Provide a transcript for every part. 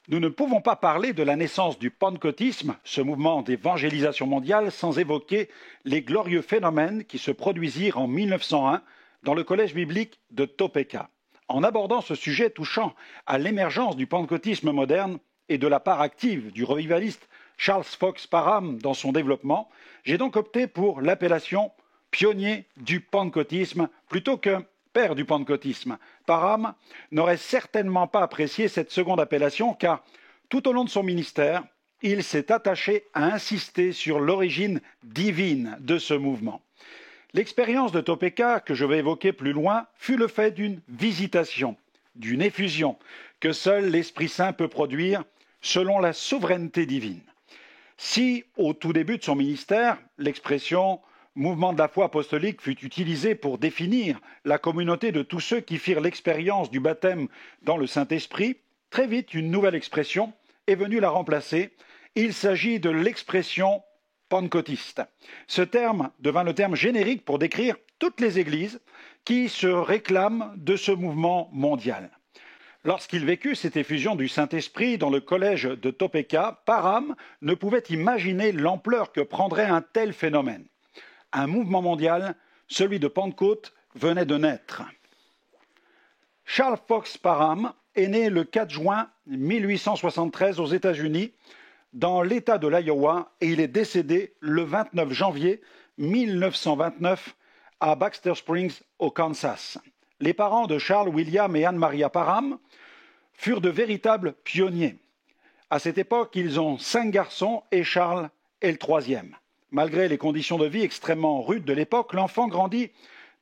Nous ne pouvons pas parler de la naissance du pentecôtisme, ce mouvement d'évangélisation mondiale, sans évoquer les glorieux phénomènes qui se produisirent en 1901 dans le collège biblique de Topeka. En abordant ce sujet touchant à l'émergence du pentecôtisme moderne et de la part active du revivaliste Charles Fox Parham dans son développement, j'ai donc opté pour l'appellation pionnier du pentecôtisme plutôt que père du pentecôtisme. Parham n'aurait certainement pas apprécié cette seconde appellation car tout au long de son ministère, il s'est attaché à insister sur l'origine divine de ce mouvement. L'expérience de Topeka, que je vais évoquer plus loin, fut le fait d'une visitation, d'une effusion que seul l'Esprit Saint peut produire selon la souveraineté divine. Si, au tout début de son ministère, l'expression mouvement de la foi apostolique fut utilisé pour définir la communauté de tous ceux qui firent l'expérience du baptême dans le Saint-Esprit, très vite une nouvelle expression est venue la remplacer. Il s'agit de l'expression pentecôtiste. Ce terme devint le terme générique pour décrire toutes les églises qui se réclament de ce mouvement mondial. Lorsqu'il vécut cette effusion du Saint-Esprit dans le collège de Topeka, Parham ne pouvait imaginer l'ampleur que prendrait un tel phénomène. Un mouvement mondial, celui de Pentecôte, venait de naître. Charles Fox Parham est né le 4 juin 1873 aux États-Unis, dans l'État de l'Iowa, et il est décédé le 29 janvier 1929 à Baxter Springs, au Kansas. Les parents de Charles, William et Anne-Maria Parham furent de véritables pionniers. À cette époque, ils ont 5 garçons et Charles est le 3e. Malgré les conditions de vie extrêmement rudes de l'époque, l'enfant grandit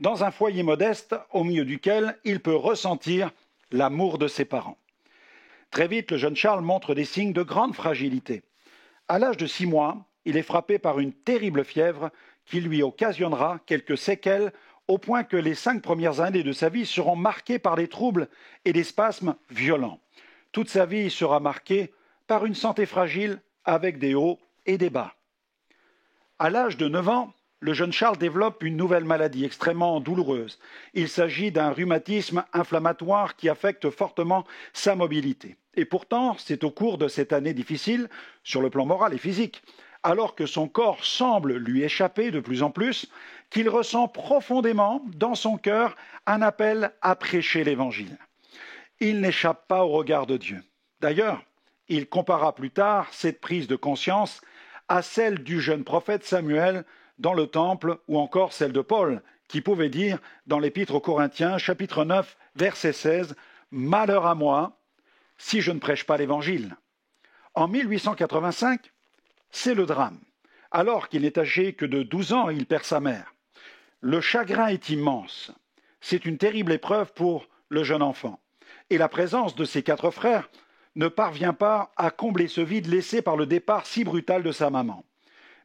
dans un foyer modeste au milieu duquel il peut ressentir l'amour de ses parents. Très vite, le jeune Charles montre des signes de grande fragilité. À l'âge de 6 mois, il est frappé par une terrible fièvre qui lui occasionnera quelques séquelles au point que les 5 premières années de sa vie seront marquées par des troubles et des spasmes violents. Toute sa vie sera marquée par une santé fragile avec des hauts et des bas. À l'âge de 9 ans, le jeune Charles développe une nouvelle maladie extrêmement douloureuse. Il s'agit d'un rhumatisme inflammatoire qui affecte fortement sa mobilité. Et pourtant, c'est au cours de cette année difficile, sur le plan moral et physique, alors que son corps semble lui échapper de plus en plus, qu'il ressent profondément dans son cœur un appel à prêcher l'Évangile. Il n'échappe pas au regard de Dieu. D'ailleurs, il compara plus tard cette prise de conscience à celle du jeune prophète Samuel dans le temple, ou encore celle de Paul, qui pouvait dire dans l'Épître aux Corinthiens, chapitre 9, verset 16, « Malheur à moi, si je ne prêche pas l'Évangile ». En 1885, c'est le drame. Alors qu'il n'est âgé que de 12 ans, il perd sa mère. Le chagrin est immense. C'est une terrible épreuve pour le jeune enfant. Et la présence de ses 4 frères ne parvient pas à combler ce vide laissé par le départ si brutal de sa maman.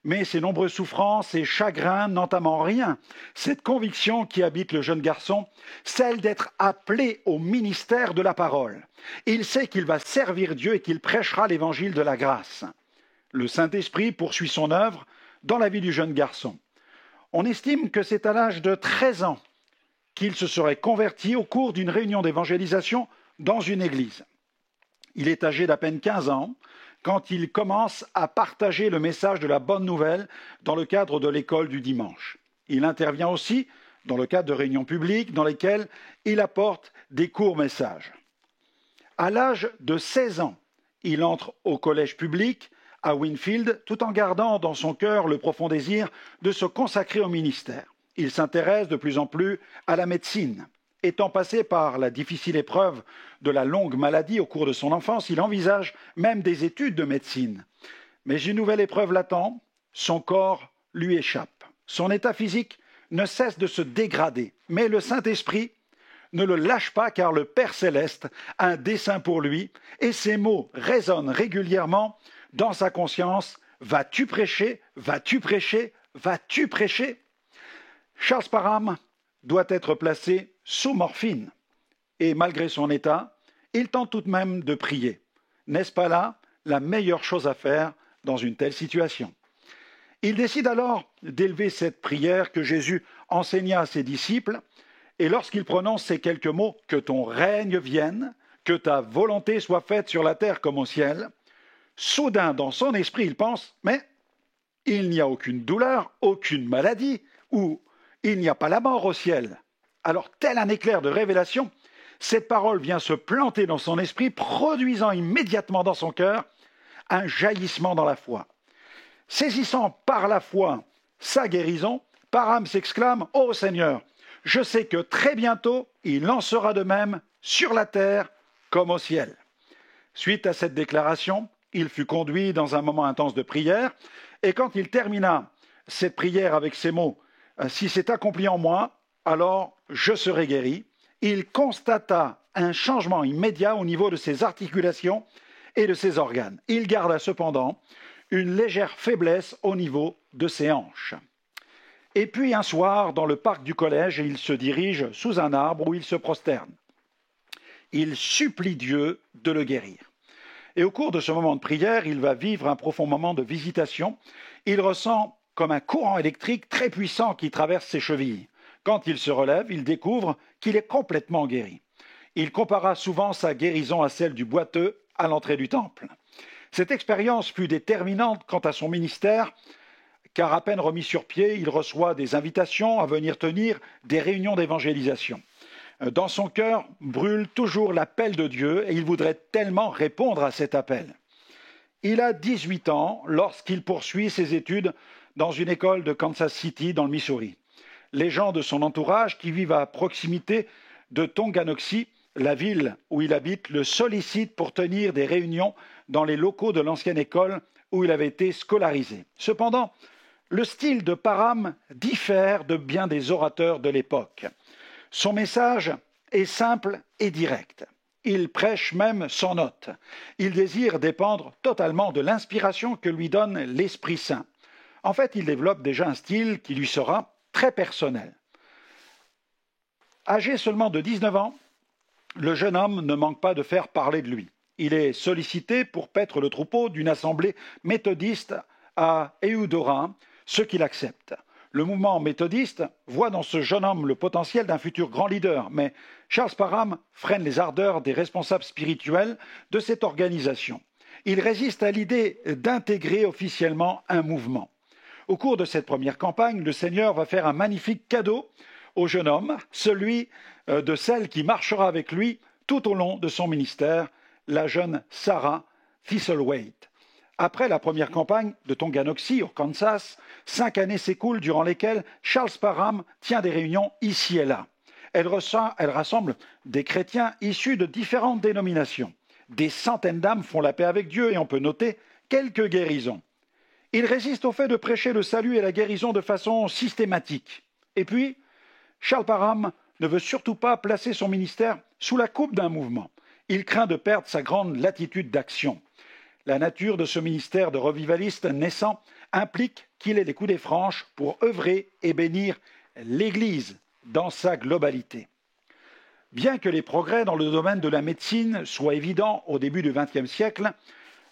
Mais ces nombreuses souffrances et chagrins n'entament en rien cette conviction qui habite le jeune garçon, celle d'être appelé au ministère de la parole. Il sait qu'il va servir Dieu et qu'il prêchera l'évangile de la grâce. Le Saint-Esprit poursuit son œuvre dans la vie du jeune garçon. On estime que c'est à l'âge de 13 ans qu'il se serait converti au cours d'une réunion d'évangélisation dans une église. Il est âgé d'à peine 15 ans quand il commence à partager le message de la bonne nouvelle dans le cadre de l'école du dimanche. Il intervient aussi dans le cadre de réunions publiques dans lesquelles il apporte des courts messages. À l'âge de 16 ans, il entre au collège public à Winfield tout en gardant dans son cœur le profond désir de se consacrer au ministère. Il s'intéresse de plus en plus à la médecine. Étant passé par la difficile épreuve de la longue maladie au cours de son enfance, il envisage même des études de médecine. Mais une nouvelle épreuve l'attend, son corps lui échappe. Son état physique ne cesse de se dégrader, mais le Saint-Esprit ne le lâche pas car le Père Céleste a un dessein pour lui et ces mots résonnent régulièrement dans sa conscience. Vas-tu prêcher? Vas-tu prêcher? Vas-tu prêcher? Charles Parham doit être placé sous morphine. Et malgré son état, il tente tout de même de prier. N'est-ce pas là la meilleure chose à faire dans une telle situation? Il décide alors d'élever cette prière que Jésus enseigna à ses disciples, et lorsqu'il prononce ces quelques mots « Que ton règne vienne », que ta volonté soit faite sur la terre comme au ciel. Soudain, dans son esprit, il pense, mais il n'y a aucune douleur, aucune maladie, ou il n'y a pas la mort au ciel. Alors, tel un éclair de révélation, cette parole vient se planter dans son esprit, produisant immédiatement dans son cœur un jaillissement dans la foi. Saisissant par la foi sa guérison, Parham s'exclame « Ô Seigneur, je sais que très bientôt il en sera de même sur la terre comme au ciel. » Suite à cette déclaration, il fut conduit dans un moment intense de prière, et quand il termina cette prière avec ces mots « Si c'est accompli en moi, alors je serai guéri », il constata un changement immédiat au niveau de ses articulations et de ses organes. Il garda cependant une légère faiblesse au niveau de ses hanches. Et puis un soir, dans le parc du collège, il se dirige sous un arbre où il se prosterne. Il supplie Dieu de le guérir. Et au cours de ce moment de prière, il va vivre un profond moment de visitation. Il ressent comme un courant électrique très puissant qui traverse ses chevilles. Quand il se relève, il découvre qu'il est complètement guéri. Il compara souvent sa guérison à celle du boiteux à l'entrée du temple. Cette expérience fut déterminante quant à son ministère, car à peine remis sur pied, il reçoit des invitations à venir tenir des réunions d'évangélisation. Dans son cœur brûle toujours l'appel de Dieu et il voudrait tellement répondre à cet appel. Il a 18 ans lorsqu'il poursuit ses études dans une école de Kansas City dans le Missouri. Les gens de son entourage qui vivent à proximité de Tonganoxie, la ville où il habite, le sollicitent pour tenir des réunions dans les locaux de l'ancienne école où il avait été scolarisé. Cependant, le style de Parham diffère de bien des orateurs de l'époque. Son message est simple et direct. Il prêche même sans notes. Il désire dépendre totalement de l'inspiration que lui donne l'Esprit Saint. En fait, il développe déjà un style qui lui sera très personnel. Âgé seulement de 19 ans, le jeune homme ne manque pas de faire parler de lui. Il est sollicité pour paître le troupeau d'une assemblée méthodiste à Eudora, ce qu'il accepte. Le mouvement méthodiste voit dans ce jeune homme le potentiel d'un futur grand leader, mais Charles Parham freine les ardeurs des responsables spirituels de cette organisation. Il résiste à l'idée d'intégrer officiellement un mouvement. Au cours de cette première campagne, le Seigneur va faire un magnifique cadeau au jeune homme, celui de celle qui marchera avec lui tout au long de son ministère, la jeune Sarah Thistlethwaite. Après la première campagne de Tonganoxie, au Kansas, 5 années s'écoulent durant lesquelles Charles Parham tient des réunions ici et là. Elle rassemble des chrétiens issus de différentes dénominations. Des centaines d'âmes font la paix avec Dieu et on peut noter quelques guérisons. Il résiste au fait de prêcher le salut et la guérison de façon systématique. Et puis, Charles Parham ne veut surtout pas placer son ministère sous la coupe d'un mouvement. Il craint de perdre sa grande latitude d'action. La nature de ce ministère de revivaliste naissant implique qu'il ait les coudées franches pour œuvrer et bénir l'Église dans sa globalité. Bien que les progrès dans le domaine de la médecine soient évidents au début du XXe siècle,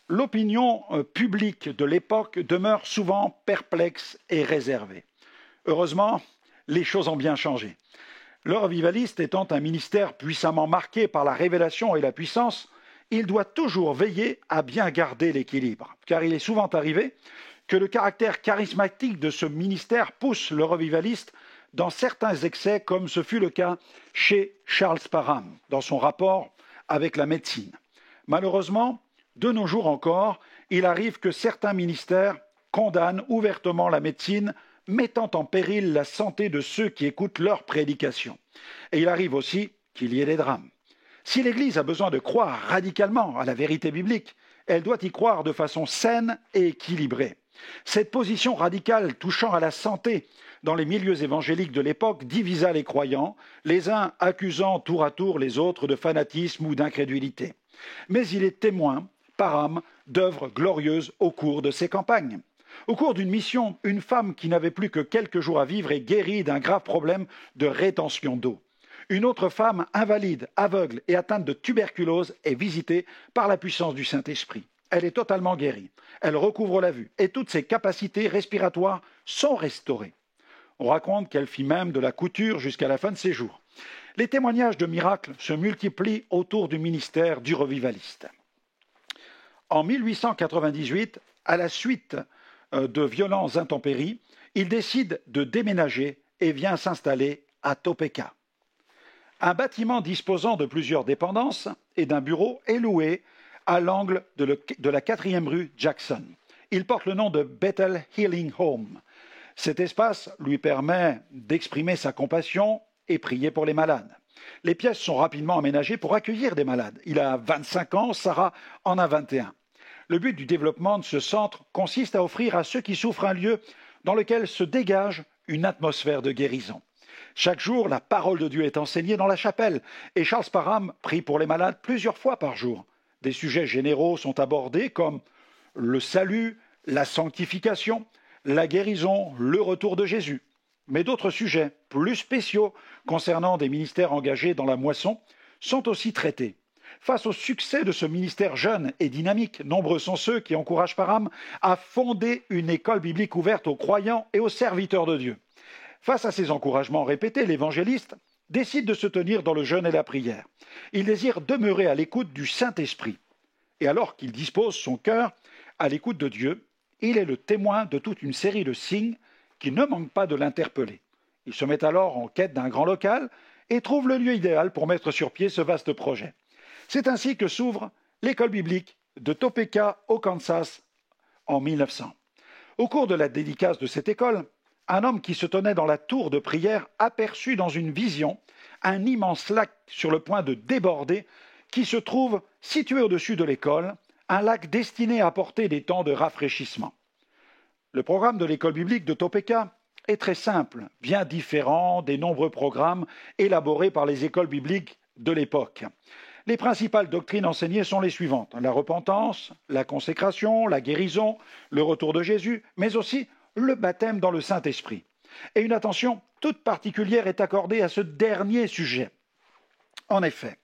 l'opinion publique de l'époque demeure souvent perplexe et réservée. Heureusement, les choses ont bien changé. Le revivaliste étant un ministère puissamment marqué par la révélation et la puissance, il doit toujours veiller à bien garder l'équilibre, car il est souvent arrivé que le caractère charismatique de ce ministère pousse le revivaliste dans certains excès, comme ce fut le cas chez Charles Parham, dans son rapport avec la médecine. Malheureusement, de nos jours encore, il arrive que certains ministères condamnent ouvertement la médecine, mettant en péril la santé de ceux qui écoutent leurs prédications. Et il arrive aussi qu'il y ait des drames. Si l'Église a besoin de croire radicalement à la vérité biblique, elle doit y croire de façon saine et équilibrée. Cette position radicale touchant à la santé dans les milieux évangéliques de l'époque divisa les croyants, les uns accusant tour à tour les autres de fanatisme ou d'incrédulité. Mais il est témoin, Parham, d'œuvres glorieuses au cours de ses campagnes. Au cours d'une mission, une femme qui n'avait plus que quelques jours à vivre est guérie d'un grave problème de rétention d'eau. Une autre femme invalide, aveugle et atteinte de tuberculose est visitée par la puissance du Saint-Esprit. Elle est totalement guérie. Elle recouvre la vue et toutes ses capacités respiratoires sont restaurées. On raconte qu'elle fit même de la couture jusqu'à la fin de ses jours. Les témoignages de miracles se multiplient autour du ministère du revivaliste. En 1898, à la suite de violentes intempéries, il décide de déménager et vient s'installer à Topeka. Un bâtiment disposant de plusieurs dépendances et d'un bureau est loué à l'angle de la 4e rue Jackson. Il porte le nom de Bethel Healing Home. Cet espace lui permet d'exprimer sa compassion et prier pour les malades. Les pièces sont rapidement aménagées pour accueillir des malades. Il a 25 ans, Sarah en a 21. Le but du développement de ce centre consiste à offrir à ceux qui souffrent un lieu dans lequel se dégage une atmosphère de guérison. Chaque jour, la parole de Dieu est enseignée dans la chapelle et Charles Parham prie pour les malades plusieurs fois par jour. Des sujets généraux sont abordés comme le salut, la sanctification, la guérison, le retour de Jésus. Mais d'autres sujets plus spéciaux concernant des ministères engagés dans la moisson sont aussi traités. Face au succès de ce ministère jeune et dynamique, nombreux sont ceux qui encouragent Parham à fonder une école biblique ouverte aux croyants et aux serviteurs de Dieu. Face à ces encouragements répétés, l'évangéliste décide de se tenir dans le jeûne et la prière. Il désire demeurer à l'écoute du Saint-Esprit. Et alors qu'il dispose son cœur à l'écoute de Dieu, il est le témoin de toute une série de signes qui ne manquent pas de l'interpeller. Il se met alors en quête d'un grand local et trouve le lieu idéal pour mettre sur pied ce vaste projet. C'est ainsi que s'ouvre l'école biblique de Topeka au Kansas en 1900. Au cours de la dédicace de cette école, un homme qui se tenait dans la tour de prière aperçut dans une vision un immense lac sur le point de déborder qui se trouve situé au-dessus de l'école, un lac destiné à apporter des temps de rafraîchissement. Le programme de l'école biblique de Topeka est très simple, bien différent des nombreux programmes élaborés par les écoles bibliques de l'époque. Les principales doctrines enseignées sont les suivantes: la repentance, la consécration, la guérison, le retour de Jésus, mais aussi le baptême dans le Saint-Esprit. Et une attention toute particulière est accordée à ce dernier sujet. En effet,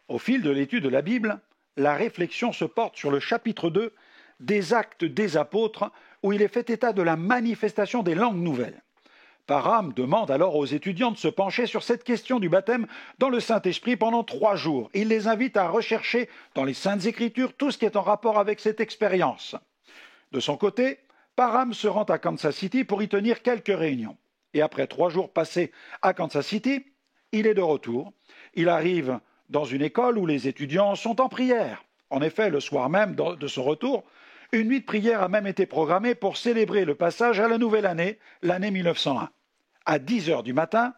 au fil de l'étude de la Bible, la réflexion se porte sur le chapitre 2 des Actes des Apôtres, où il est fait état de la manifestation des langues nouvelles. Parham demande alors aux étudiants de se pencher sur cette question du baptême dans le Saint-Esprit pendant 3 jours. Il les invite à rechercher dans les Saintes Écritures tout ce qui est en rapport avec cette expérience. De son côté, Parham se rend à Kansas City pour y tenir quelques réunions. Et après 3 jours passés à Kansas City, il est de retour. Il arrive dans une école où les étudiants sont en prière. En effet, le soir même de son retour, une nuit de prière a même été programmée pour célébrer le passage à la nouvelle année, l'année 1901. À 10 heures du matin,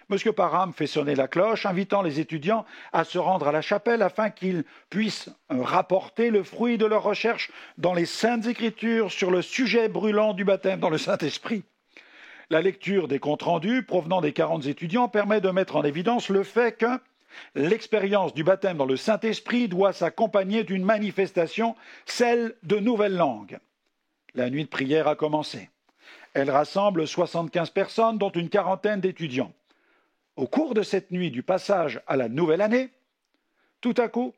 M. Parham fait sonner la cloche, invitant les étudiants à se rendre à la chapelle afin qu'ils puissent rapporter le fruit de leurs recherches dans les Saintes Écritures sur le sujet brûlant du baptême dans le Saint-Esprit. La lecture des comptes rendus provenant des 40 étudiants permet de mettre en évidence le fait que l'expérience du baptême dans le Saint-Esprit doit s'accompagner d'une manifestation, celle de nouvelles langues. La nuit de prière a commencé. Elle rassemble 75 personnes, dont une quarantaine d'étudiants. Au cours de cette nuit du passage à la nouvelle année, tout à coup,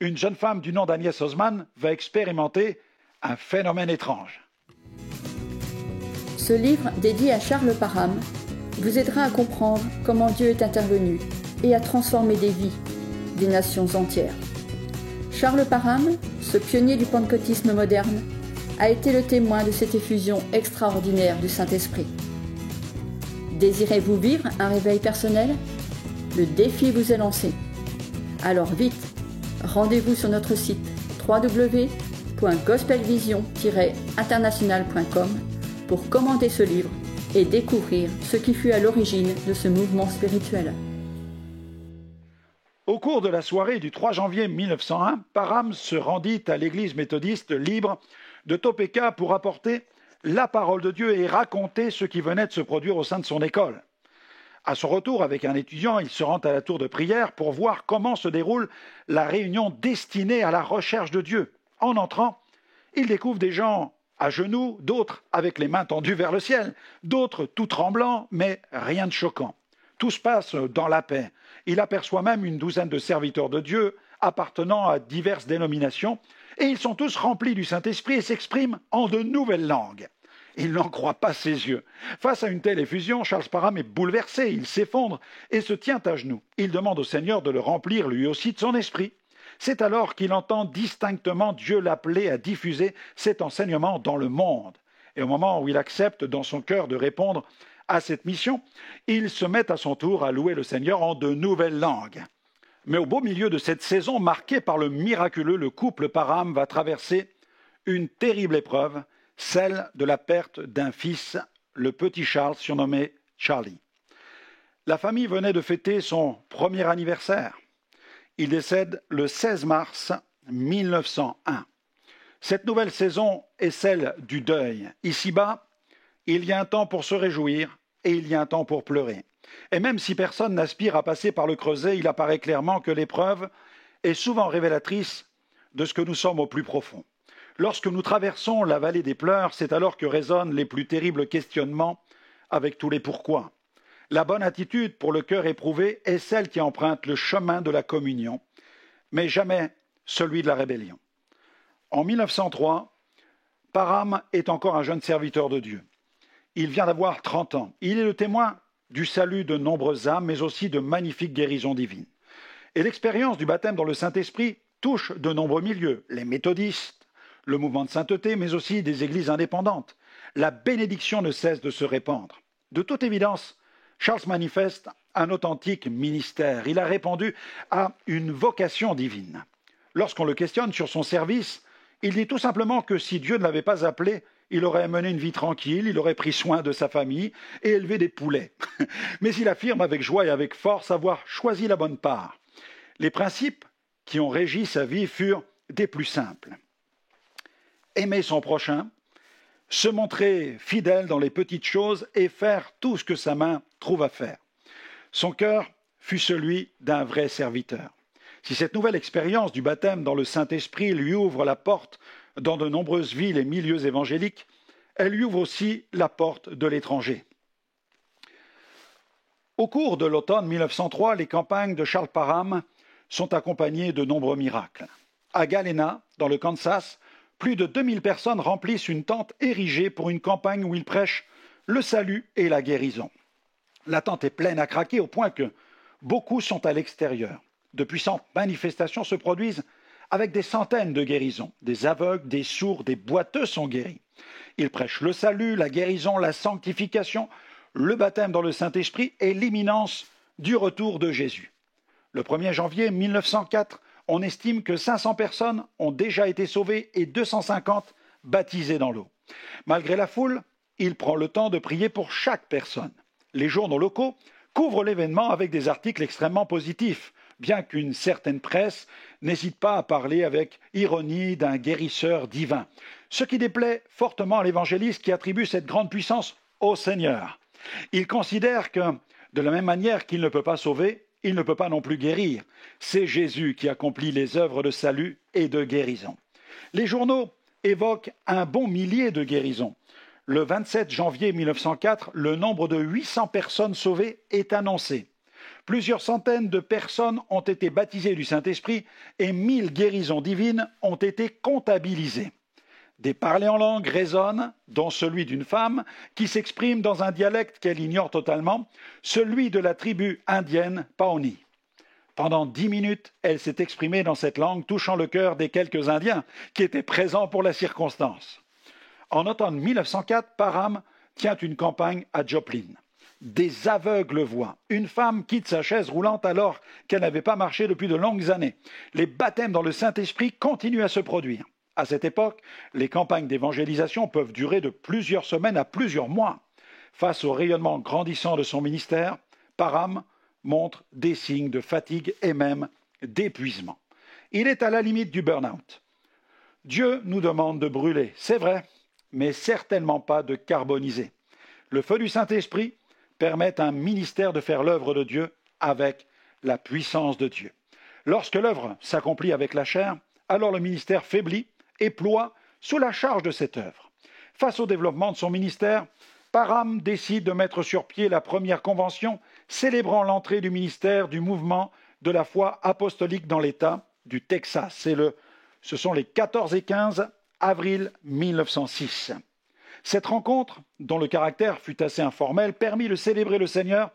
une jeune femme du nom d'Agnès Osman va expérimenter un phénomène étrange. Ce livre, dédié à Charles Parham, vous aidera à comprendre comment Dieu est intervenu et à transformer des vies, des nations entières. Charles Parham, ce pionnier du pentecôtisme moderne, a été le témoin de cette effusion extraordinaire du Saint-Esprit. Désirez-vous vivre un réveil personnel? Le défi vous est lancé. Alors vite, rendez-vous sur notre site www.gospelvision-international.com pour commander ce livre et découvrir ce qui fut à l'origine de ce mouvement spirituel. Au cours de la soirée du 3 janvier 1901, Parham se rendit à l'église méthodiste libre de Topeka pour apporter la parole de Dieu et raconter ce qui venait de se produire au sein de son école. À son retour avec un étudiant, il se rend à la tour de prière pour voir comment se déroule la réunion destinée à la recherche de Dieu. En entrant, il découvre des gens à genoux, d'autres avec les mains tendues vers le ciel, d'autres tout tremblants, mais rien de choquant. Tout se passe dans la paix. Il aperçoit même une douzaine de serviteurs de Dieu appartenant à diverses dénominations, et ils sont tous remplis du Saint-Esprit et s'expriment en de nouvelles langues. Il n'en croit pas ses yeux. Face à une telle effusion, Charles Parham est bouleversé, il s'effondre et se tient à genoux. Il demande au Seigneur de le remplir lui aussi de son esprit. C'est alors qu'il entend distinctement Dieu l'appeler à diffuser cet enseignement dans le monde. Et au moment où il accepte dans son cœur de répondre à cette mission, il se met à son tour à louer le Seigneur en de nouvelles langues. Mais au beau milieu de cette saison marquée par le miraculeux, le couple Parham va traverser une terrible épreuve, celle de la perte d'un fils, le petit Charles, surnommé Charlie. La famille venait de fêter son premier anniversaire. Il décède le 16 mars 1901. Cette nouvelle saison est celle du deuil. Ici-bas, il y a un temps pour se réjouir et il y a un temps pour pleurer. Et même si personne n'aspire à passer par le creuset, il apparaît clairement que l'épreuve est souvent révélatrice de ce que nous sommes au plus profond. Lorsque nous traversons la vallée des pleurs, c'est alors que résonnent les plus terribles questionnements avec tous les pourquoi. La bonne attitude pour le cœur éprouvé est celle qui emprunte le chemin de la communion, mais jamais celui de la rébellion. En 1903, Parham est encore un jeune serviteur de Dieu. Il vient d'avoir 30 ans. Il est le témoin du salut de nombreuses âmes, mais aussi de magnifiques guérisons divines. Et l'expérience du baptême dans le Saint-Esprit touche de nombreux milieux, les méthodistes, le mouvement de sainteté, mais aussi des églises indépendantes. La bénédiction ne cesse de se répandre. De toute évidence, Charles manifeste un authentique ministère. Il a répondu à une vocation divine. Lorsqu'on le questionne sur son service, il dit tout simplement que si Dieu ne l'avait pas appelé, il aurait mené une vie tranquille, il aurait pris soin de sa famille et élevé des poulets. Mais il affirme avec joie et avec force avoir choisi la bonne part. Les principes qui ont régi sa vie furent des plus simples. Aimer son prochain, se montrer fidèle dans les petites choses et faire tout ce que sa main trouve à faire. Son cœur fut celui d'un vrai serviteur. Si cette nouvelle expérience du baptême dans le Saint-Esprit lui ouvre la porte dans de nombreuses villes et milieux évangéliques, elle lui ouvre aussi la porte de l'étranger. Au cours de l'automne 1903, les campagnes de Charles Parham sont accompagnées de nombreux miracles. À Galena, dans le Kansas, plus de 2000 personnes remplissent une tente érigée pour une campagne où il prêche le salut et la guérison. La tente est pleine à craquer au point que beaucoup sont à l'extérieur. De puissantes manifestations se produisent avec des centaines de guérisons. Des aveugles, des sourds, des boiteux sont guéris. Il prêche le salut, la guérison, la sanctification, le baptême dans le Saint-Esprit et l'imminence du retour de Jésus. Le 1er janvier 1904, on estime que 500 personnes ont déjà été sauvées et 250 baptisées dans l'eau. Malgré la foule, il prend le temps de prier pour chaque personne. Les journaux locaux couvrent l'événement avec des articles extrêmement positifs, bien qu'une certaine presse n'hésite pas à parler avec ironie d'un guérisseur divin, ce qui déplaît fortement à l'évangéliste qui attribue cette grande puissance au Seigneur. Il considère que, de la même manière qu'il ne peut pas sauver, il ne peut pas non plus guérir. C'est Jésus qui accomplit les œuvres de salut et de guérison. Les journaux évoquent un bon millier de guérisons. Le 27 janvier 1904, le nombre de 800 personnes sauvées est annoncé. Plusieurs centaines de personnes ont été baptisées du Saint-Esprit et 1000 guérisons divines ont été comptabilisées. Des parlers en langue résonnent, dont celui d'une femme qui s'exprime dans un dialecte qu'elle ignore totalement, celui de la tribu indienne Pawnee. Pendant 10 minutes, elle s'est exprimée dans cette langue, touchant le cœur des quelques Indiens qui étaient présents pour la circonstance. En automne 1904, Parham tient une campagne à Joplin. Des aveugles voient. Une femme quitte sa chaise roulante alors qu'elle n'avait pas marché depuis de longues années. Les baptêmes dans le Saint-Esprit continuent à se produire. À cette époque, les campagnes d'évangélisation peuvent durer de plusieurs semaines à plusieurs mois. Face au rayonnement grandissant de son ministère, Parham montre des signes de fatigue et même d'épuisement. Il est à la limite du burn-out. Dieu nous demande de brûler, c'est vrai, mais certainement pas de carboniser. Le feu du Saint-Esprit permet à un ministère de faire l'œuvre de Dieu avec la puissance de Dieu. Lorsque l'œuvre s'accomplit avec la chair, alors le ministère faiblit et ploie sous la charge de cette œuvre. Face au développement de son ministère, Parham décide de mettre sur pied la première convention célébrant l'entrée du ministère du mouvement de la foi apostolique dans l'État du Texas. Ce sont les 14 et 15 avril 1906. Cette rencontre, dont le caractère fut assez informel, permit de célébrer le Seigneur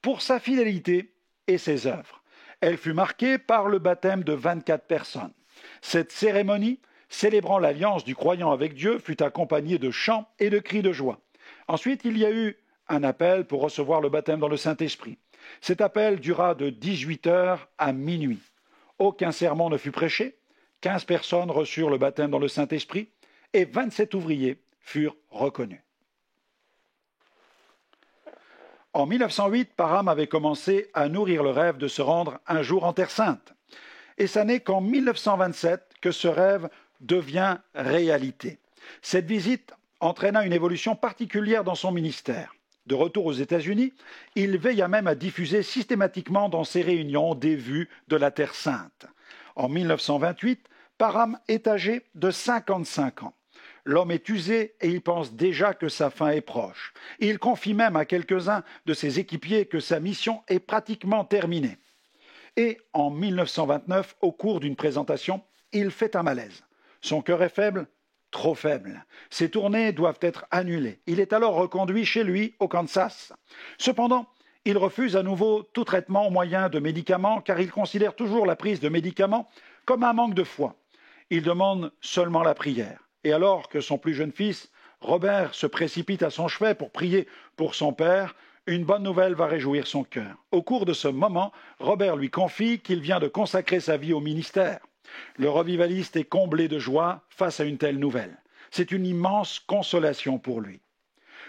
pour sa fidélité et ses œuvres. Elle fut marquée par le baptême de 24 personnes. Cette cérémonie, célébrant l'alliance du croyant avec Dieu, fut accompagnée de chants et de cris de joie. Ensuite, il y a eu un appel pour recevoir le baptême dans le Saint-Esprit. Cet appel dura de 18h à minuit. Aucun sermon ne fut prêché, 15 personnes reçurent le baptême dans le Saint-Esprit et 27 ouvriers furent reconnus. En 1908, Parham avait commencé à nourrir le rêve de se rendre un jour en Terre Sainte. Et ça n'est qu'en 1927 que ce rêve devient réalité. Cette visite entraîna une évolution particulière dans son ministère. De retour aux États-Unis, il veilla même à diffuser systématiquement dans ses réunions des vues de la Terre Sainte. En 1928, Parham est âgé de 55 ans. L'homme est usé et il pense déjà que sa fin est proche. Il confie même à quelques-uns de ses équipiers que sa mission est pratiquement terminée. Et en 1929, au cours d'une présentation, il fait un malaise. Son cœur est faible, trop faible. Ses tournées doivent être annulées. Il est alors reconduit chez lui, au Kansas. Cependant, il refuse à nouveau tout traitement au moyen de médicaments car il considère toujours la prise de médicaments comme un manque de foi. Il demande seulement la prière. Et alors que son plus jeune fils, Robert, se précipite à son chevet pour prier pour son père, une bonne nouvelle va réjouir son cœur. Au cours de ce moment, Robert lui confie qu'il vient de consacrer sa vie au ministère. Le revivaliste est comblé de joie face à une telle nouvelle. C'est une immense consolation pour lui.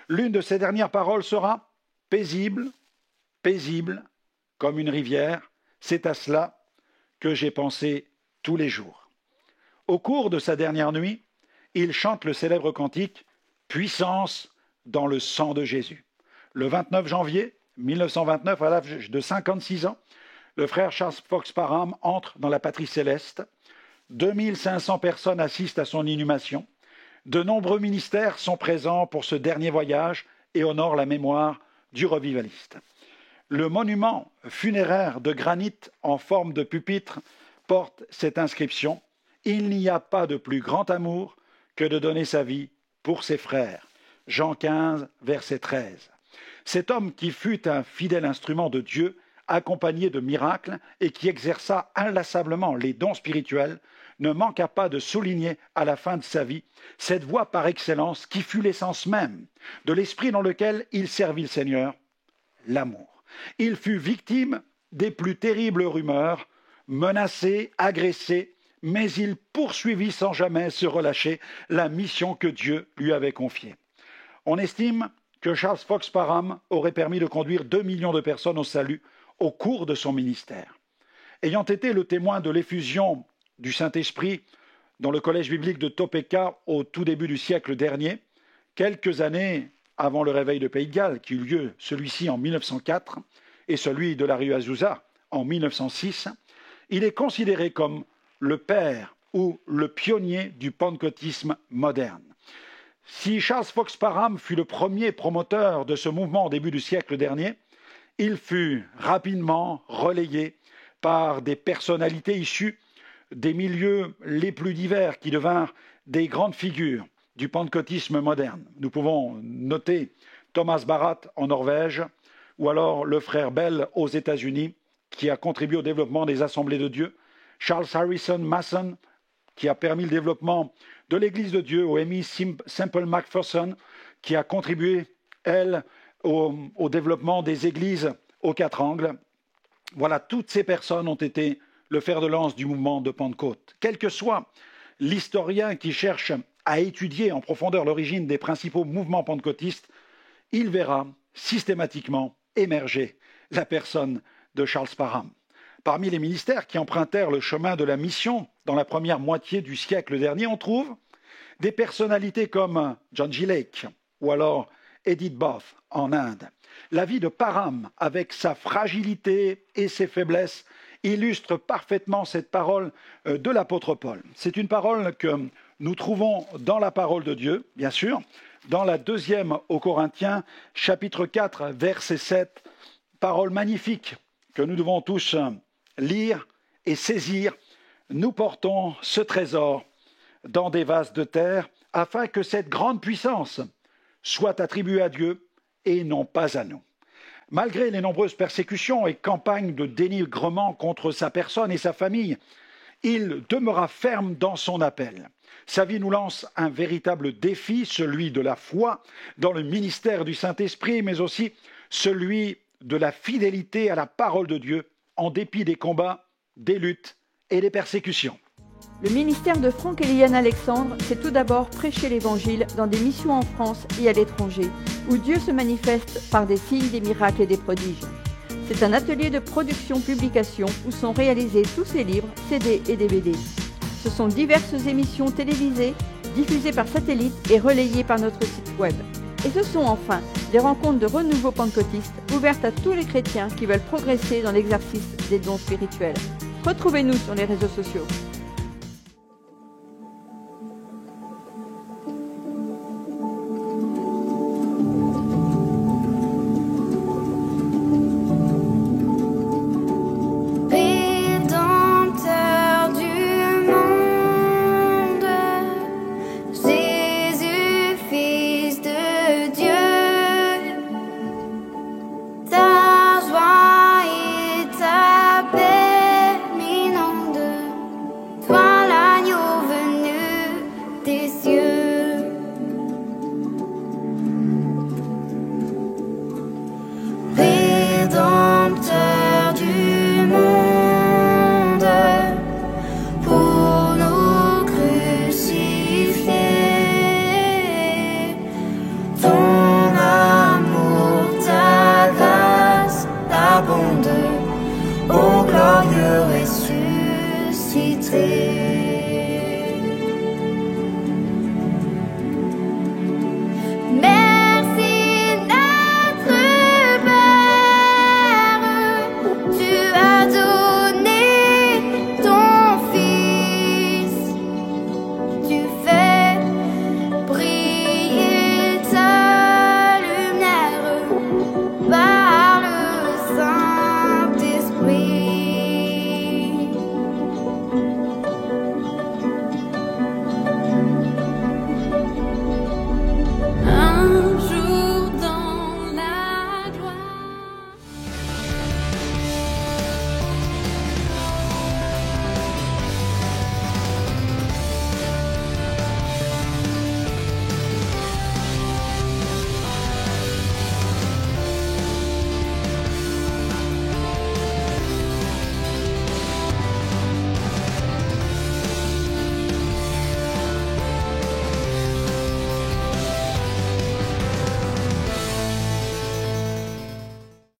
L'une de ses dernières paroles sera « paisible, paisible, comme une rivière, c'est à cela que j'ai pensé tous les jours ». Au cours de sa dernière nuit, il chante le célèbre cantique « Puissance dans le sang de Jésus ». Le 29 janvier 1929, à l'âge de 56 ans, le frère Charles Fox Parham entre dans la patrie céleste. 2500 personnes assistent à son inhumation. De nombreux ministères sont présents pour ce dernier voyage et honorent la mémoire du revivaliste. Le monument funéraire de granit en forme de pupitre porte cette inscription « Il n'y a pas de plus grand amour que de donner sa vie pour ses frères ». Jean 15, verset 13. Cet homme qui fut un fidèle instrument de Dieu, accompagné de miracles et qui exerça inlassablement les dons spirituels, ne manqua pas de souligner à la fin de sa vie cette voie par excellence qui fut l'essence même de l'esprit dans lequel il servit le Seigneur, l'amour. Il fut victime des plus terribles rumeurs, menacé, agressé, mais il poursuivit sans jamais se relâcher la mission que Dieu lui avait confiée. On estime que Charles Fox Parham aurait permis de conduire 2 millions de personnes au salut au cours de son ministère. Ayant été le témoin de l'effusion du Saint-Esprit dans le collège biblique de Topeka au tout début du siècle dernier, quelques années avant le réveil de Pays de Galles, qui eut lieu celui-ci en 1904 et celui de la rue Azusa en 1906, il est considéré comme le père ou le pionnier du pentecôtisme moderne. Si Charles Fox Parham fut le premier promoteur de ce mouvement au début du siècle dernier, il fut rapidement relayé par des personnalités issues des milieux les plus divers qui devinrent des grandes figures du pentecôtisme moderne. Nous pouvons noter Thomas Barat en Norvège ou alors le frère Bell aux États-Unis qui a contribué au développement des assemblées de Dieu, Charles Harrison Mason qui a permis le développement de l'Église de Dieu, ou Amy Semple McPherson qui a contribué, elle, au développement des églises aux 4 angles. Voilà, toutes ces personnes ont été le fer de lance du mouvement de Pentecôte. Quel que soit l'historien qui cherche à étudier en profondeur l'origine des principaux mouvements pentecôtistes, il verra systématiquement émerger la personne de Charles Parham. Parmi les ministères qui empruntèrent le chemin de la mission dans la première moitié du siècle dernier, on trouve des personnalités comme John G. Lake ou alors Edith Booth en Inde. La vie de Parham, avec sa fragilité et ses faiblesses, illustre parfaitement cette parole de l'apôtre Paul. C'est une parole que nous trouvons dans la parole de Dieu, bien sûr, dans la 2e aux Corinthiens, chapitre 4, verset 7, parole magnifique que nous devons tous lire et saisir. Nous portons ce trésor dans des vases de terre afin que cette grande puissance soit attribué à Dieu et non pas à nous. Malgré les nombreuses persécutions et campagnes de dénigrement contre sa personne et sa famille, il demeura ferme dans son appel. Sa vie nous lance un véritable défi, celui de la foi dans le ministère du Saint-Esprit, mais aussi celui de la fidélité à la parole de Dieu, en dépit des combats, des luttes et des persécutions. Le ministère de Franck et Liliane Alexandre, c'est tout d'abord prêcher l'Évangile dans des missions en France et à l'étranger, où Dieu se manifeste par des signes, des miracles et des prodiges. C'est un atelier de production-publication où sont réalisés tous ces livres, CD et DVD. Ce sont diverses émissions télévisées, diffusées par satellite et relayées par notre site web. Et ce sont enfin des rencontres de renouveau pentecôtiste ouvertes à tous les chrétiens qui veulent progresser dans l'exercice des dons spirituels. Retrouvez-nous sur les réseaux sociaux.